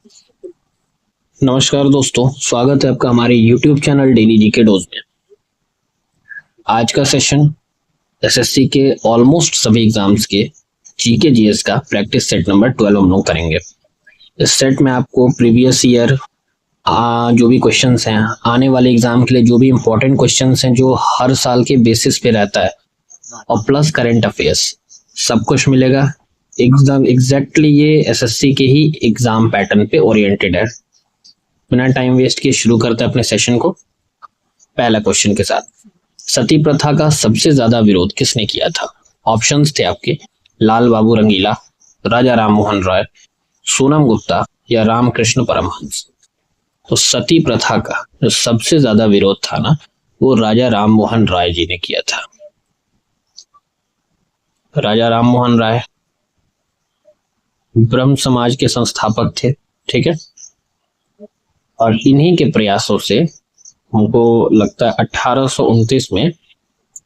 नमस्कार दोस्तों, स्वागत है आपका हमारे YouTube channel daily GK dose में। आज का सेशन एसएससी के ऑलमोस्ट सभी एग्जाम्स के जीके जीएस का प्रैक्टिस सेट नंबर 12 हम लोग करेंगे। इस सेट में आपको प्रीवियस ईयर जो भी क्वेश्चंस हैं, आने वाले एग्जाम के लिए जो भी इंपॉर्टेंट क्वेश्चंस हैं जो हर साल के बेसिस पे रहता है, और प्लस करंट अफेयर्स सब कुछ मिलेगा। एग्जाम एग्जैक्टली ये एसएससी के ही एग्जाम पैटर्न पे ओरिएंटेड है। बिना टाइम वेस्ट किए शुरू करते हैं अपने सेशन को पहला क्वेश्चन के साथ। सती प्रथा का सबसे ज्यादा विरोध किसने किया था? ऑप्शंस थे आपके लाल बाबू रंगीला, राजा राम मोहन राय, सोनम गुप्ता या रामकृष्ण परमहंस। तो सती प्रथा का जो सबसे ज्यादा विरोध था ना, वो राजा राम मोहन राय जी ने किया था। राजा राम मोहन राय ब्रह्म समाज के संस्थापक थे, ठीक है, और इन्हीं के प्रयासों से हमको लगता है 1829 में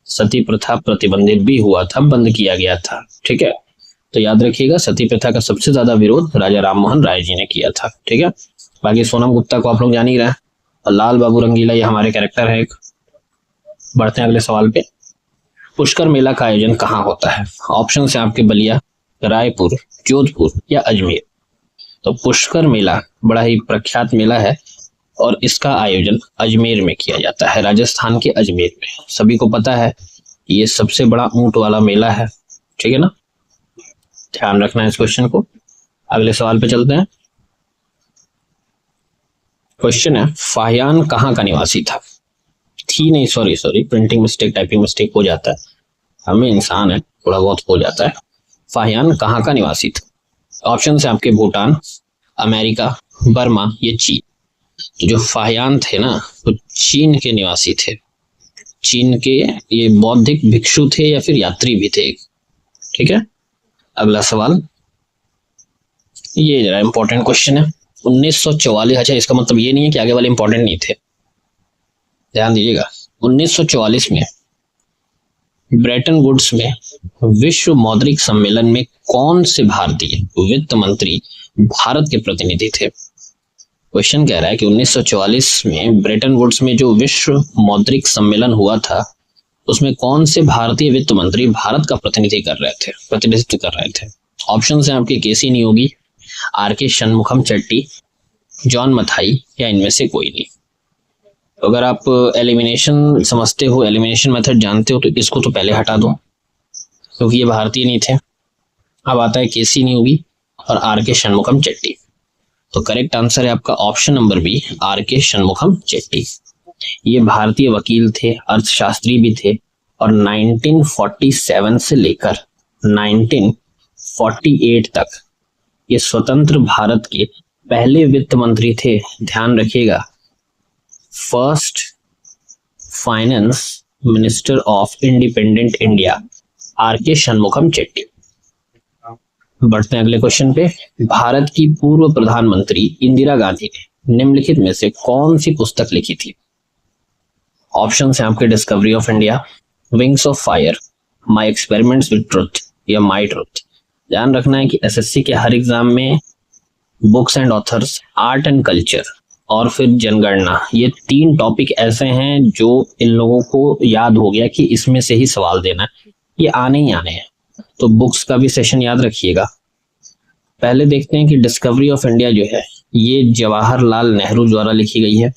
सती प्रथा प्रतिबंधित भी हुआ था, बंद किया गया था, ठीक है। तो याद रखिएगा, सती प्रथा का सबसे ज्यादा विरोध राजा राम मोहन राय जी ने किया था, ठीक है। बाकी सोनम गुप्ता को आप लोग जान ही रहे हैं, और लाल बाबू रंगीला ये हमारे कैरेक्टर है एक। बढ़ते हैं अगले सवाल पे। पुष्कर मेला का आयोजन कहाँ होता है? ऑप्शन है आपके बलिया, रायपुर, जोधपुर या अजमेर। तो पुष्कर मेला बड़ा ही प्रख्यात मेला है और इसका आयोजन अजमेर में किया जाता है, राजस्थान के अजमेर में। सभी को पता है ये सबसे बड़ा ऊंट वाला मेला है, ठीक है ना। ध्यान रखना है इस क्वेश्चन को। अगले सवाल पे चलते हैं। क्वेश्चन है, फाहियान कहाँ का निवासी था? थी नहीं, sorry printing mistake, typing mistake हो जाता है, हमें इंसान है, थोड़ा बहुत हो जाता है। फाहियान कहाँ का निवासी था? ऑप्शन है आपके भूटान, अमेरिका, बर्मा या चीन। तो जो फाहियान थे ना, वो चीन के निवासी थे। चीन के ये बौद्धिक भिक्षु थे या फिर यात्री भी थे, ठीक है। अगला सवाल, ये जरा इंपॉर्टेंट क्वेश्चन है। 1944, अच्छा इसका मतलब ये नहीं है कि आगे वाले इंपॉर्टेंट नहीं थे, ध्यान दीजिएगा। 1944 में ब्रेटन वुड्स में विश्व मौद्रिक सम्मेलन में कौन से भारतीय वित्त मंत्री भारत के प्रतिनिधि थे? क्वेश्चन कह रहा है कि 1944 में ब्रेटन वुड्स में जो विश्व मौद्रिक सम्मेलन हुआ था, उसमें कौन से भारतीय वित्त मंत्री भारत का प्रतिनिधित्व कर रहे थे। ऑप्शन हैं आपके केसी नियोगी, आर.के. शनमुखम चेट्टी, जॉन मथाई या इनमें से कोई नहीं। तो अगर आप एलिमिनेशन समझते हो, एलिमिनेशन मेथड जानते हो, तो इसको तो पहले हटा दो क्योंकि ये भारतीय नहीं थे। अब आता है केसी नियोगी और आर.के. शनमुखम चेट्टी। तो करेक्ट आंसर है आपका option number B, R K. Shanmukham Chetty. ये भारतीय वकील थे, अर्थशास्त्री भी थे, और 1947 से लेकर 1948 तक ये स्वतंत्र भारत के पहले वित्त मंत्री थे। ध्यान रखिएगा, first finance minister of independent India, R K. Shanmukham Chetty. बढ़ते हैं अगले क्वेश्चन पे। भारत की पूर्व प्रधानमंत्री इंदिरा गांधी ने निम्नलिखित में से कौन सी पुस्तक लिखी थी? ऑप्शन है आपके discovery of India, wings of fire, my experiments with truth या माई ट्रुथ। ध्यान रखना है कि एसएससी के हर एग्जाम में books and authors, art and culture और फिर जनगणना, ये 3 टॉपिक ऐसे हैं जो इन लोगों को याद हो गया कि इसमें से ही सवाल देना है, ये आने ही आने हैं। तो बुक्स का भी सेशन याद रखिएगा। पहले देखते हैं कि डिस्कवरी ऑफ इंडिया जो है ये जवाहरलाल नेहरू द्वारा लिखी गई है।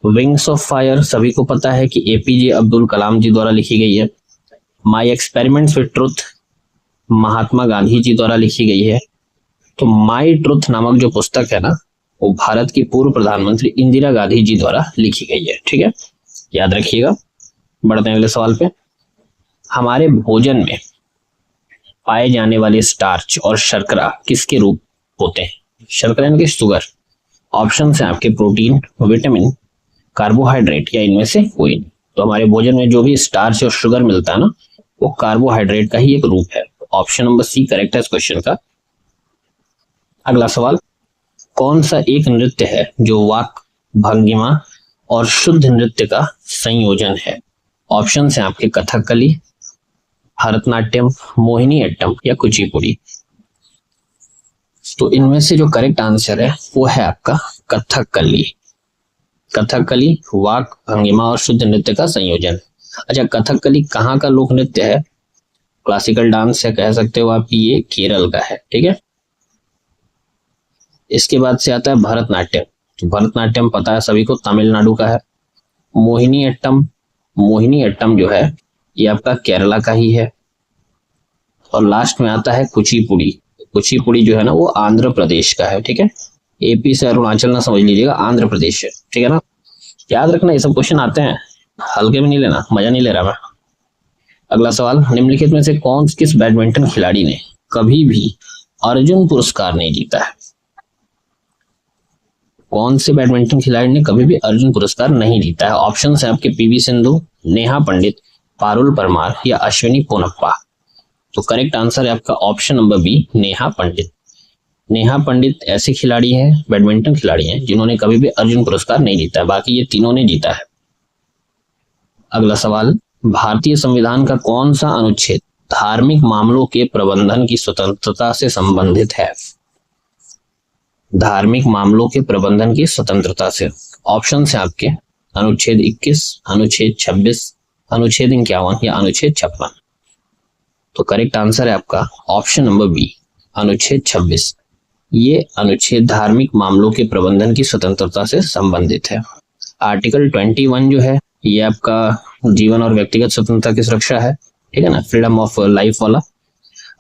विंग्स ऑफ फायर सभी को पता है कि एपीजे अब्दुल कलाम जी द्वारा लिखी गई है। My experiments with truth Mahatma Gandhi ji द्वारा लिखी गई है। तो माई ट्रुथ नामक जो पुस्तक है ना, वो भारत की पूर्व प्रधानमंत्री इंदिरा गांधी जी द्वारा लिखी गई है, ठीक है, याद रखिएगा। बढ़ते हैं अगले सवाल पे। हमारे भोजन में पाए जाने वाले स्टार्च और शर्करा किसके रूप होते हैं? शर्करा यानी कि शुगर। ऑप्शन है आपके प्रोटीन, विटामिन, कार्बोहाइड्रेट या इनमें से कोई नहीं। तो हमारे भोजन में जो भी स्टार्च और शुगर मिलता है ना, वो कार्बोहाइड्रेट का ही एक रूप है। ऑप्शन नंबर सी करेक्ट है इस क्वेश्चन का। अगला सवाल, कौन सा एक नृत्य है जो वाक, भंगिमा और शुद्ध नृत्य का संयोजन है? ऑप्शन है आपके कथकली, भरतनाट्यम, मोहिनी अट्टम या कुचिपुड़ी। तो इनमें से जो करेक्ट आंसर है वो है आपका कथकली। कथकली वाक भंगिमा और शुद्ध नृत्य का संयोजन। अच्छा, कथकली कहाँ का लोक नृत्य है? क्लासिकल डांस है, कह सकते हो आप कि ये केरल का है। ठीक है, इसके बाद से आता है भरतनाट्यम। तो भरतनाट्यम पता है सभी को तमिलनाडु का है। मोहिनी अट्टम, मोहिनी अट्टम जो है ये आपका केरला का ही है। और लास्ट में आता है कुचिपुड़ी। कुचिपुड़ी जो है ना वो आंध्र प्रदेश का है। ठीक है, एपी से अरुणाचल ना समझ लीजिएगा, आंध्र प्रदेश है। ठीक है ना, याद रखना ये सब क्वेश्चन आते हैं, हल्के में नहीं लेना, मजा नहीं ले रहा मैं। अगला सवाल, निम्नलिखित में से किस बैडमिंटन खिलाड़ी ने कभी भी अर्जुन पुरस्कार नहीं जीता है? कौन से बैडमिंटन खिलाड़ी ने कभी भी अर्जुन पुरस्कार नहीं जीता है? ऑप्शन है आपके पीवी सिंधु, नेहा पंडित, पारुल परमार या अश्विनी पोनप्पा। तो करेक्ट आंसर है आपका ऑप्शन नंबर बी, नेहा पंडित। नेहा पंडित ऐसे खिलाड़ी हैं, बैडमिंटन खिलाड़ी हैं जिन्होंने कभी भी अर्जुन पुरस्कार नहीं जीता है, बाकी ये तीनों ने जीता है। अगला सवाल, भारतीय संविधान का कौन सा अनुच्छेद धार्मिक मामलों के प्रबंधन की स्वतंत्रता से संबंधित है? धार्मिक मामलों के प्रबंधन की स्वतंत्रता से। ऑप्शन है आपके अनुच्छेद 21, अनुच्छेद 26, अनुच्छेद 51 या अनुच्छेद 56। तो करेक्ट आंसर है आपका ऑप्शन नंबर बी, अनुच्छेद 26। ये अनुच्छेद धार्मिक मामलों के प्रबंधन की स्वतंत्रता से संबंधित है। आर्टिकल 21 जो है ये आपका जीवन और व्यक्तिगत स्वतंत्रता की सुरक्षा है। ठीक है ना, फ्रीडम ऑफ लाइफ वाला।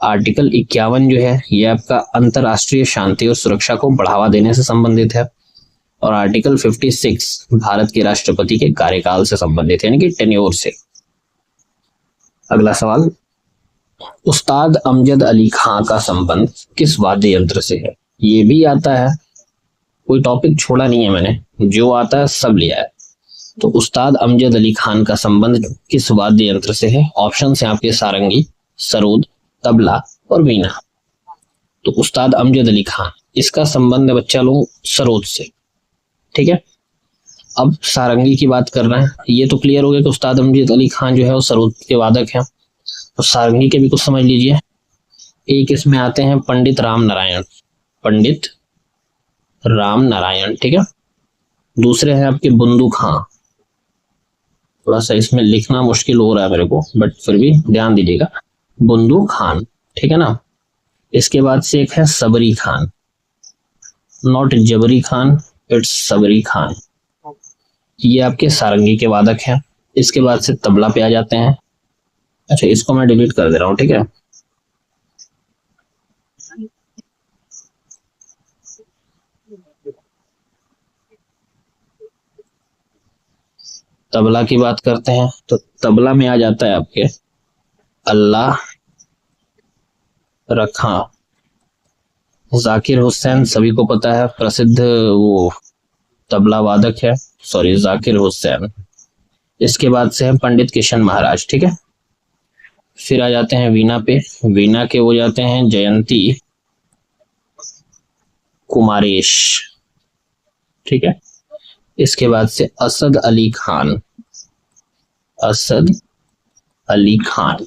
आर्टिकल 51 जो है ये आपका अंतरराष्ट्रीय शांति और सुरक्षा को बढ़ावा देने से संबंधित है। और आर्टिकल 56 भारत के राष्ट्रपति के कार्यकाल से संबंधित है, यानी कि टेन्योर से। अगला सवाल, उस्ताद अमजद अली खां का संबंध किस वाद्य यंत्र से है? ये भी आता है, कोई टॉपिक छोड़ा नहीं है मैंने, जो आता है सब लिया है। तो उस्ताद अमजद अली खान का संबंध किस वाद्य यंत्र से है? ऑप्शन है आपके सारंगी, सरोद, तबला और वीणा। तो उस्ताद अमजद अली खान, इसका संबंध है बच्चा लोग सरोद से। ठीक है, अब सारंगी की बात कर रहे हैं, ये तो क्लियर हो गया कि उस्ताद अमजद अली खान जो है वो सरोद के वादक हैं। तो सारंगी के भी कुछ समझ लीजिए। एक इसमें आते हैं पंडित राम नारायण, पंडित राम नारायण। ठीक है, दूसरे हैं आपके बुंदू खां। थोड़ा सा इसमें लिखना मुश्किल हो रहा है मेरे को, बट फिर भी ध्यान दीजिएगा, बुंदू खान। ठीक है ना, इसके बाद से एक है सबरी खान, नॉट जबरी खान, इट्स सबरी खान। ये आपके सारंगी के वादक हैं। इसके बाद से तबला पे आ जाते हैं। अच्छा, इसको मैं डिलीट कर दे रहा हूं। ठीक है, तबला की बात करते हैं तो तबला में आ जाता है आपके अल्लाह रखा। जाकिर हुसैन सभी को पता है, प्रसिद्ध वो तबला वादक है, सॉरी जाकिर हुसैन। इसके बाद से है पंडित किशन महाराज। ठीक है, फिर आ जाते हैं वीणा पे। वीणा के हो जाते हैं जयंती कुमारेश। ठीक है, इसके बाद से असद अली खान, असद अली खान।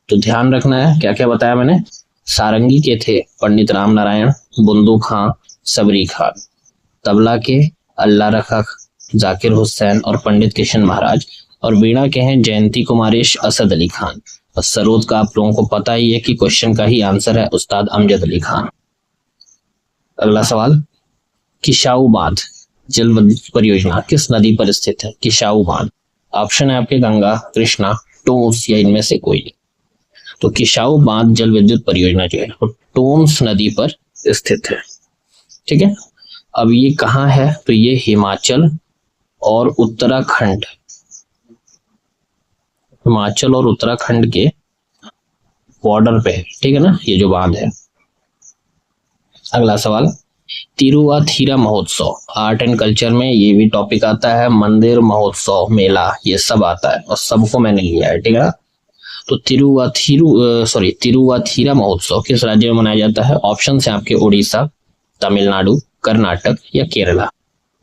तो ध्यान रखना है क्या क्या बताया मैंने। सारंगी के थे पंडित राम नारायण, बुंदू खां, सबरी खान। तबला के अल्लाह रखा, जाकिर हुसैन और पंडित किशन महाराज। और वीणा के हैं जयंती कुमारेश, असद अली खान। और सरोद का आप लोगों को पता ही है कि क्वेश्चन का ही आंसर है उस्ताद अमजद अली खान। अगला सवाल, किशाऊ बांध जल विद्युत परियोजना किस नदी पर स्थित है? किशाऊ बांध। ऑप्शन है आपके गंगा, कृष्णा, टोंस या इनमें से कोई। तो किशाऊ बांध जल विद्युत परियोजना जो है वो टोंस नदी पर स्थित है। ठीक है, अब ये कहाँ है? तो ये हिमाचल और उत्तराखंड, हिमाचल और उत्तराखंड के बॉर्डर पे है। ठीक है ना, ये जो बांध है। अगला सवाल, तिरुवाथिरा महोत्सव, आर्ट एंड कल्चर में ये भी टॉपिक आता है, मंदिर महोत्सव, मेला, ये सब आता है और सबको मैंने लिया है। ठीक है, तो तिरुवाथिरा महोत्सव किस राज्य में मनाया जाता है? ऑप्शन है आपके उड़ीसा, तमिलनाडु, कर्नाटक या केरला।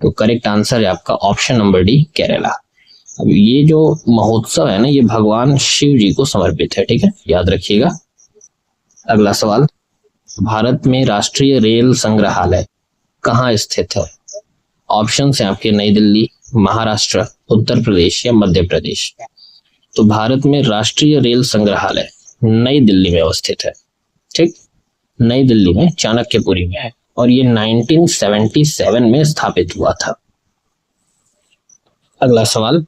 तो करेक्ट आंसर है आपका ऑप्शन नंबर डी, केरला। अब ये जो महोत्सव है ना ये भगवान शिव जी को समर्पित है। ठीक है, याद रखिएगा। अगला सवाल, भारत में राष्ट्रीय रेल संग्रहालय कहाँ स्थित है? ऑप्शन है आपके नई दिल्ली, महाराष्ट्र, उत्तर प्रदेश या मध्य प्रदेश। तो भारत में राष्ट्रीय रेल संग्रहालय नई दिल्ली में अवस्थित है। ठीक, नई दिल्ली में चाणक्यपुरी में है और ये 1977 में स्थापित हुआ था। अगला सवाल,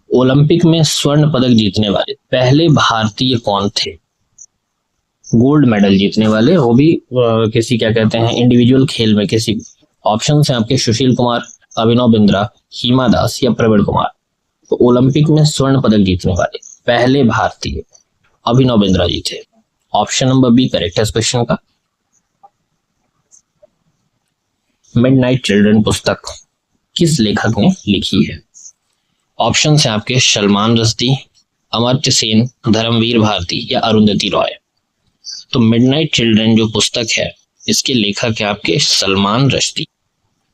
ओलंपिक में स्वर्ण पदक जीतने वाले पहले भारतीय कौन थे? गोल्ड मेडल जीतने वाले, वो भी किसी क्या कहते हैं इंडिविजुअल खेल में किसी। ऑप्शन हैं आपके सुशील कुमार, अभिनव बिंद्रा, हिमा दास या प्रवीण कुमार। तो ओलंपिक में स्वर्ण पदक जीतने वाले पहले भारतीय अभिनव बिंद्रा जी थे। ऑप्शन नंबर बी करेक्ट है इस क्वेश्चन का। मिडनाइट चिल्ड्रन पुस्तक किस लेखक ने लिखी है? ऑप्शन है आपके सलमान रश्दी, अमर्त्य सेन, धर्मवीर भारती या अरुंधति रॉय। तो मिडनाइट चिल्ड्रन जो पुस्तक है इसके लेखक है आपके Salman Rushdie.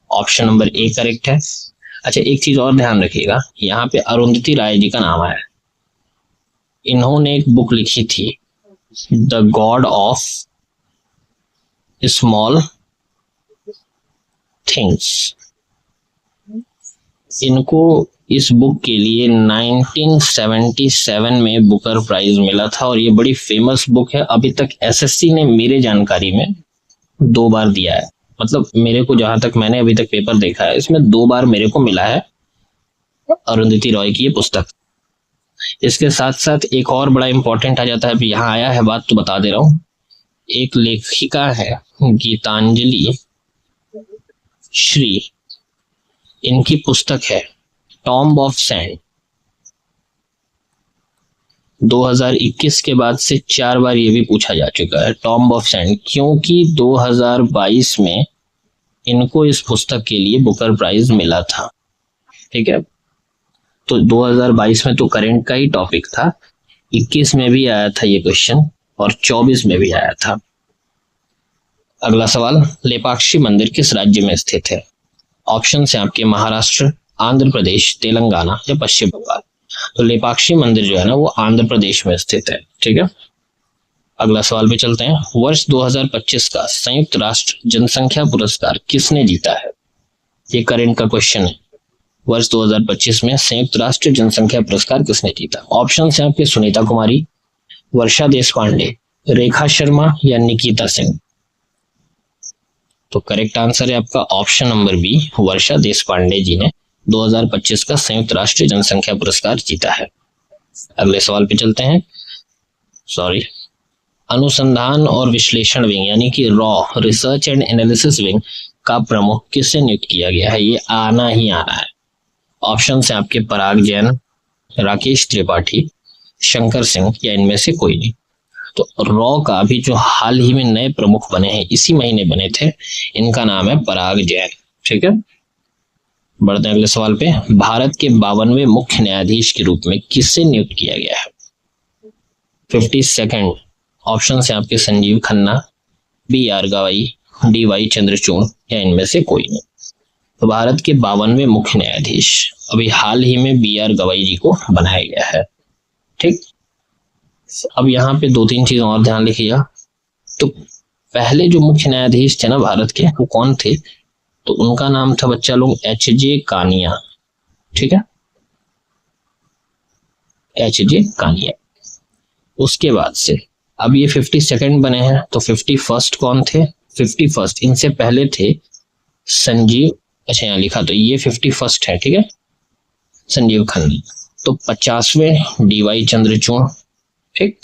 Option number A correct है। अच्छा, एक चीज और ध्यान रखिएगा, यहाँ पे अरुंधति राय जी का नाम आया है। इन्होंने एक बुक लिखी थी the God of small things. इनको इस बुक के लिए 1977 में बुकर प्राइज मिला था और ये बड़ी फेमस बुक है। अभी तक एसएससी ने मेरे जानकारी में 2 बार दिया है, मतलब मेरे को जहां तक मैंने अभी तक पेपर देखा है इसमें 2 बार मेरे को मिला है अरुंधति रॉय की ये पुस्तक। इसके साथ साथ एक और बड़ा इंपॉर्टेंट आ जाता है, अभी यहाँ आया है बात तो बता दे रहा हूं। एक लेखिका है गीतांजलि श्री, इनकी पुस्तक है टॉम्ब ऑफ सैंड। 2021 के बाद से 4 बार ये भी पूछा जा चुका है टॉम्ब ऑफ सैंड, क्योंकि 2022 में इनको इस पुस्तक के लिए बुकर प्राइज मिला था। ठीक है, तो 2022 में तो करंट का ही टॉपिक था, 21 में भी आया था ये क्वेश्चन और 24 में भी आया था। अगला सवाल, लेपाक्षी मंदिर किस राज्य में स्थित है? ऑप्शन है आपके महाराष्ट्र, आंध्र प्रदेश, तेलंगाना या पश्चिम बंगाल। तो लेपाक्षी मंदिर जो है ना वो आंध्र प्रदेश में स्थित है। ठीक है, अगला सवाल पे चलते हैं। वर्ष 2025 का संयुक्त राष्ट्र जनसंख्या पुरस्कार किसने जीता है? ये करंट का क्वेश्चन है। वर्ष 2025 में संयुक्त राष्ट्र जनसंख्या पुरस्कार किसने जीता? ऑप्शन है आपके सुनीता कुमारी, वर्षा देशपांडे, रेखा शर्मा या निकिता सिंह। तो करेक्ट आंसर है आपका ऑप्शन नंबर बी, वर्षा देशपांडे जी ने 2025 का संयुक्त राष्ट्र जनसंख्या पुरस्कार जीता है। अगले सवाल पे चलते हैं। अनुसंधान और विश्लेषण विंग यानी कि raw, research and analysis wing का प्रमुख किसे नियुक्त किया गया है? ये आना ही आना है। ऑप्शन है आपके पराग जैन, राकेश त्रिपाठी, शंकर सिंह या इनमें से कोई नहीं। तो रॉ का भी जो हाल ही में नए प्रमुख बने हैं, इसी महीने बने थे, इनका नाम है पराग जैन। ठीक है, बढ़ते हैं अगले सवाल पे। भारत के 52वें मुख्य न्यायाधीश के रूप में किसे नियुक्त किया गया है? 52nd। ऑप्शन है आपके संजीव खन्ना, BR गवाई, DY चंद्रचूड़ या इनमें से कोई नहीं। तो भारत के 52वें मुख्य न्यायाधीश अभी हाल ही में BR गवाई जी को बनाया गया है। ठीक, अब यहाँ पे 2-3 चीज और ध्यान रखिएगा। तो पहले जो मुख्य न्यायाधीश थे ना भारत के, वो कौन थे? तो उनका नाम था बच्चा लोग HJ कानिया। ठीक है, HJ कानिया। उसके बाद से अब ये 52nd बने हैं, तो 51st कौन थे? 51st इनसे पहले थे संजीव, अच्छा यहाँ लिखा तो ये 51st है। ठीक है, संजीव खन्ना। तो 50वें DY चंद्रचूड़। ठीक,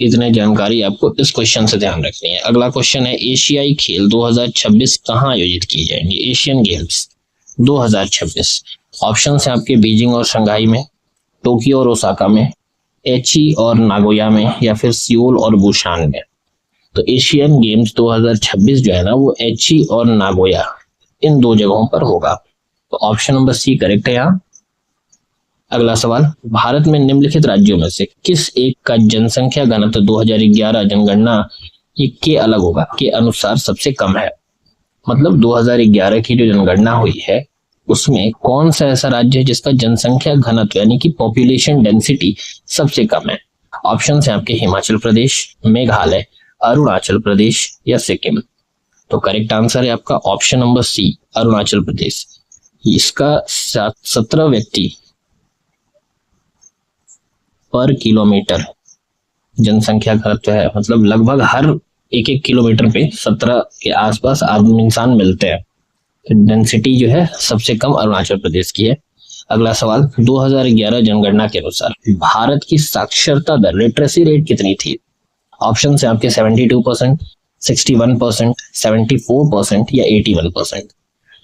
इतने जानकारी आपको इस क्वेश्चन से ध्यान रखनी है। अगला क्वेश्चन है, एशियाई खेल 2026 कहाँ आयोजित किए जाएंगे? Asian games 2026। ऑप्शन है आपके बीजिंग और शंघाई में, टोक्यो और ओसाका में, एची और नागोया में या फिर सियोल और बुसान में। तो एशियन गेम्स 2026 जो है ना वो एची और नागोया इन 2 जगहों पर होगा। तो ऑप्शन नंबर सी करेक्ट है यहाँ। अगला सवाल, भारत में निम्नलिखित राज्यों में से किस एक का जनसंख्या घनत्व 2011 जनगणना के अलग होगा के अनुसार सबसे कम है? मतलब 2011 की जो जनगणना हुई है उसमें कौन सा ऐसा राज्य है जिसका जनसंख्या घनत्व यानी कि पॉपुलेशन डेंसिटी सबसे कम है? ऑप्शन है आपके हिमाचल प्रदेश, मेघालय, अरुणाचल प्रदेश या सिक्किम। तो करेक्ट आंसर है आपका option number C, Arunachal Pradesh. इसका 17 व्यक्ति पर किलोमीटर जनसंख्या घनत्व है, मतलब लगभग हर 1-1 किलोमीटर पे 17 के आसपास आदमी इंसान मिलते हैं। तो डेंसिटी जो है सबसे कम अरुणाचल प्रदेश की है। अगला सवाल, 2011 जनगणना के अनुसार भारत की साक्षरता दर, लिटरेसी रेट कितनी थी? ऑप्शन है आपके 72%, 61%, 74% या 81%।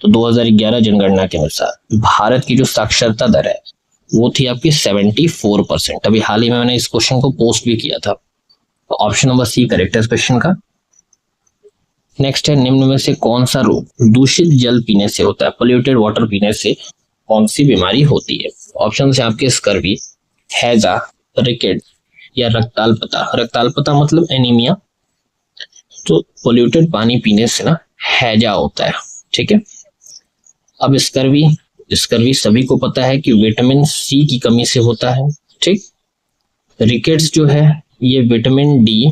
तो 2011 जनगणना के अनुसार भारत की जो साक्षरता दर है वो थी आपकी 74%। अभी हाल ही में मैंने इस क्वेश्चन को पोस्ट भी किया था। तो ऑप्शन नंबर सी करेक्ट है इस क्वेश्चन का। नेक्स्ट है, निम्न में से कौन सा रोग दूषित जल पीने से होता है? पोल्यूटेड वाटर पीने से कौन सी बीमारी होती है? ऑप्शन है आपके स्कर्वी, हैजा, रिकेट या रक्ताल्पता। रक्ताल्पता मतलब एनीमिया। तो पोल्यूटेड पानी पीने से ना हैजा होता है, ठीक है। अब स्कर्वी सभी को पता है कि विटामिन सी की कमी से होता है, ठीक। रिकेट्स जो है ये विटामिन डी,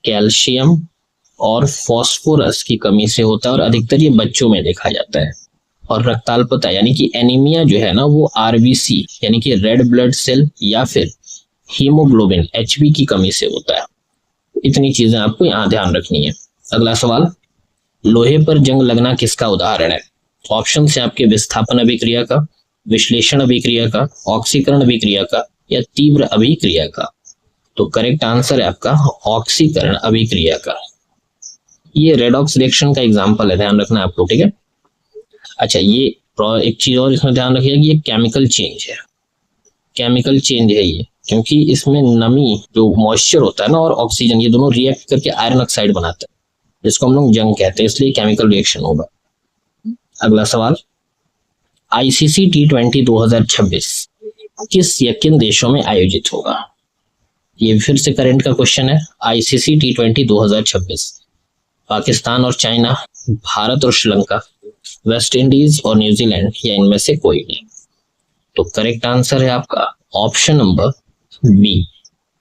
कैल्शियम और फास्फोरस की कमी से होता है और अधिकतर ये बच्चों में देखा जाता है। और रक्ताल्पता यानी कि एनीमिया जो है ना वो आरबीसी यानी कि रेड ब्लड सेल या फिर हीमोग्लोबिन एचबी की कमी से होता है। इतनी चीजें आपको यहाँ ध्यान रखनी है। अगला सवाल, लोहे पर जंग लगना किसका उदाहरण है? ऑप्शन है आपके विस्थापन अभिक्रिया का, विश्लेषण अभिक्रिया का, ऑक्सीकरण अभिक्रिया का या तीव्र अभिक्रिया का। तो करेक्ट आंसर है आपका ऑक्सीकरण अभिक्रिया का। ये रेडॉक्स रिएक्शन का एग्जांपल है, ध्यान रखना आपको, ठीक है। अच्छा, ये एक चीज और इसमें ध्यान रखिएगा कि ये केमिकल चेंज है, केमिकल चेंज है ये, क्योंकि इसमें नमी जो मॉइस्चर होता है ना और ऑक्सीजन ये दोनों रिएक्ट करके आयरन ऑक्साइड बनाते हैं, जिसको हम लोग जंग कहते हैं, इसलिए केमिकल रिएक्शन होगा। अगला सवाल, आईसीसी T20 2026 किस या किन देशों में आयोजित होगा? ये फिर से करंट का क्वेश्चन है। आईसीसी T20 2026 पाकिस्तान और चाइना, भारत और श्रीलंका, वेस्ट इंडीज और न्यूजीलैंड या इनमें से कोई नहीं। तो करेक्ट आंसर है आपका ऑप्शन नंबर बी,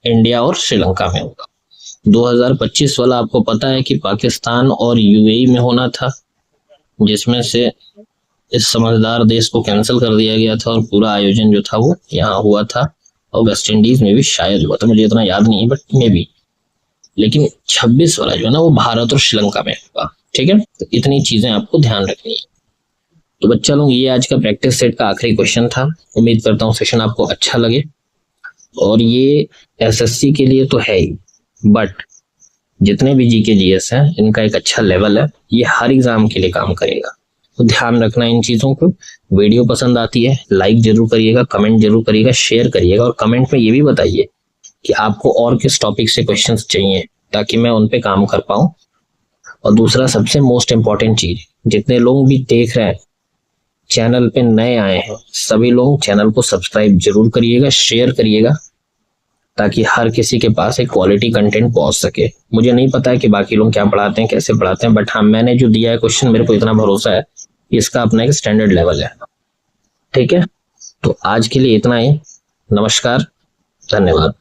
इंडिया और श्रीलंका में होगा। 2025 वाला आपको पता है कि पाकिस्तान और यूएई में होना था, जिसमें से इस समझदार देश को कैंसिल कर दिया गया था और पूरा आयोजन जो था वो यहाँ हुआ था। और वेस्ट इंडीज में भी शायद हुआ था, मुझे इतना याद नहीं है बट मे भी। लेकिन 26 वाला जो है ना वो भारत और श्रीलंका में होगा, ठीक है। तो इतनी चीजें आपको ध्यान रखनी है। तो बच्चा लोग ये आज का प्रैक्टिस सेट का आखिरी क्वेश्चन था। उम्मीद करता हूँ सेशन आपको अच्छा लगे। और ये एसएससी के लिए तो है ही, बट जितने भी जीके जीएस हैं इनका एक अच्छा लेवल है, ये हर एग्जाम के लिए काम करेगा। तो ध्यान रखना इन चीजों को। वीडियो पसंद आती है लाइक जरूर करिएगा, कमेंट जरूर करिएगा, शेयर करिएगा और कमेंट में ये भी बताइए कि आपको और किस टॉपिक से क्वेश्चंस चाहिए ताकि मैं उन पे काम कर पाऊं। और दूसरा सबसे मोस्ट इम्पॉर्टेंट चीज, जितने लोग भी देख रहे हैं चैनल पे नए आए हैं, सभी लोग चैनल को सब्सक्राइब जरूर करिएगा, शेयर करिएगा ताकि हर किसी के पास एक क्वालिटी कंटेंट पहुंच सके। मुझे नहीं पता है कि बाकी लोग क्या पढ़ाते हैं, कैसे पढ़ाते हैं, बट हाँ मैंने जो दिया है क्वेश्चन मेरे को इतना भरोसा है कि इसका अपना एक स्टैंडर्ड लेवल है, ठीक है। तो आज के लिए इतना ही। नमस्कार, धन्यवाद।